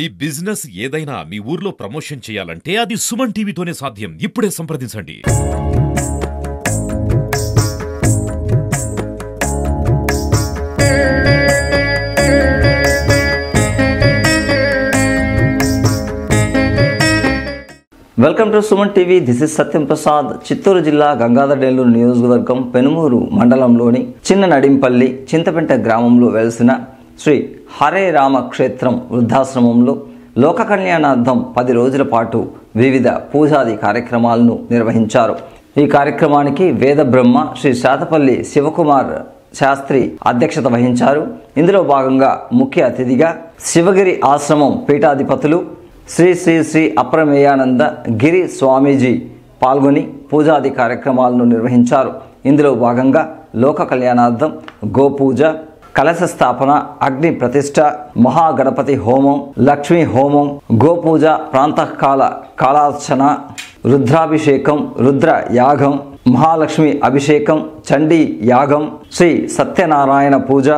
ఈ బిజినెస్ ఏదైనా మీ ఊర్లో ప్రమోషన్ చేయాలంటే అది సుమన్ టీవీతోనే సాధ్యం. ఇప్పుడే సంప్రదించండి. Welcome to Suman TV. This is Satyam Prasad. Chittoor జిల్లా గంగాధర నియోజకవర్గం పెనుమూరు మండలంలోని చిన్న నడింపల్లి చింతపెంట గ్రామంలో వెలిసిన శ్రీ హరే రామ క్షేత్రం వృద్ధాశ్రమంలో లోక కళ్యాణార్థం 10 రోజుల పాటు వివిధ పూజాది కార్యక్రమాలను నిర్వహించారు. ఈ కార్యక్రమానికి వేద బ్రహ్మ శ్రీ శాతపల్లి శివకుమార్ శాస్త్రి అధ్యక్షత వహించారు. ఇందులో భాగంగా ముఖ్య అతిథిగా శివగిరి ఆశ్రమం పీఠాధిపతులు శ్రీ శ్రీ శ్రీ అప్రమేయానంద గిరి స్వామీజీ పాల్గొని పూజాది కార్యక్రమాలను నిర్వహించారు. ఇందులో భాగంగా లోక కళ్యాణార్థం గోపూజ, కలశ స్థాపన, అగ్ని ప్రతిష్ట, మహాగణపతి హోమం, లక్ష్మీ హోమం, గోపూజ, ప్రాంతకాల కాలార్చన, రుద్రాభిషేకం, రుద్ర యాగం, మహాలక్ష్మి అభిషేకం, చండీ యాగం, శ్రీ సత్యనారాయణ పూజ,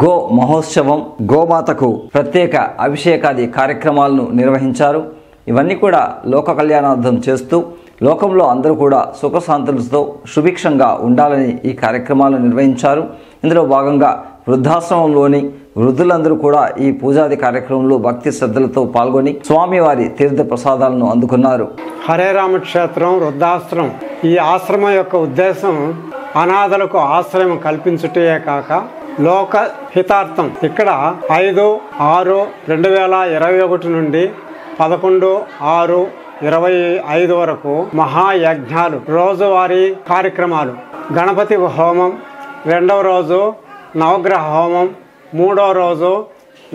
గో మహోత్సవం, గోమాతకు ప్రత్యేక అభిషేకాది కార్యక్రమాలను నిర్వహించారు. ఇవన్నీ కూడా లోక కళ్యాణార్థం చేస్తూ లోకంలో అందరూ కూడా సుఖశాంతులతో సుభిక్షంగా ఉండాలని ఈ కార్యక్రమాలను నిర్వహించారు. ఇందులో భాగంగా వృద్ధాశ్రమంలోని వృద్ధులందరూ కూడా ఈ పూజాది కార్యక్రమంలో భక్తి శ్రద్ధలతో పాల్గొని స్వామివారి తీర్థ ప్రసాదాలను అందుకున్నారు. హరే రామ క్షేత్రం వృద్ధాశ్రమం, ఈ ఆశ్రమం యొక్క ఉద్దేశం అనాథలకు ఆశ్రయం కల్పించుటే కాక లోక హితార్థం. ఇక్కడ 5/6/2021 నుండి 11/6/25 వరకు మహాయజ్ఞాలు, రోజువారీ కార్యక్రమాలు, గణపతి హోమం, 2వ రోజు నవగ్రహ హోమం, 3వ రోజు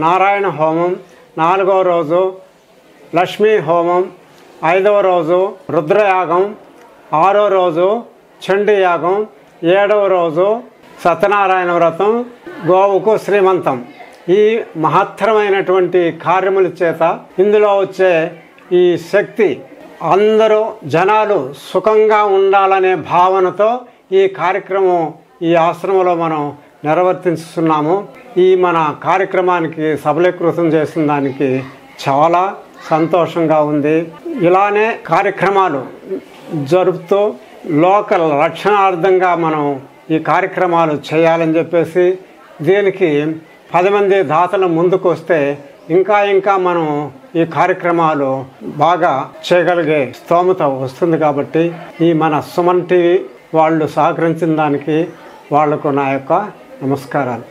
నారాయణ హోమం, 4వ రోజు లక్ష్మీ హోమం, 5వ రోజు రుద్రయాగం, 6వ రోజు చండీ యాగం, 7వ రోజు సత్యనారాయణ వ్రతం, గోవుకు శ్రీమంతం. ఈ మహత్తరమైనటువంటి కార్యముల చేత ఇందులో వచ్చే ఈ శక్తి అందరూ జనాలు సుఖంగా ఉండాలనే భావనతో ఈ కార్యక్రమం ఈ ఆశ్రమంలో మనం నిర్వర్తిస్తున్నాము. ఈ మన కార్యక్రమానికి సబలీకృతం చేసిన దానికి చాలా సంతోషంగా ఉంది. ఇలానే కార్యక్రమాలు జరుపుతూ లోక రక్షణార్థంగా మనం ఈ కార్యక్రమాలు చేయాలని చెప్పేసి, దీనికి 10 మంది దాతలు ముందుకు వస్తే ఇంకా మనం ఈ కార్యక్రమాలు బాగా చేయగలిగే స్తోమత వస్తుంది. కాబట్టి ఈ మన సుమన్ టీవీ వాళ్ళు సహకరించిన దానికి వాళ్లకు నా యొక్క నమస్కారాలు.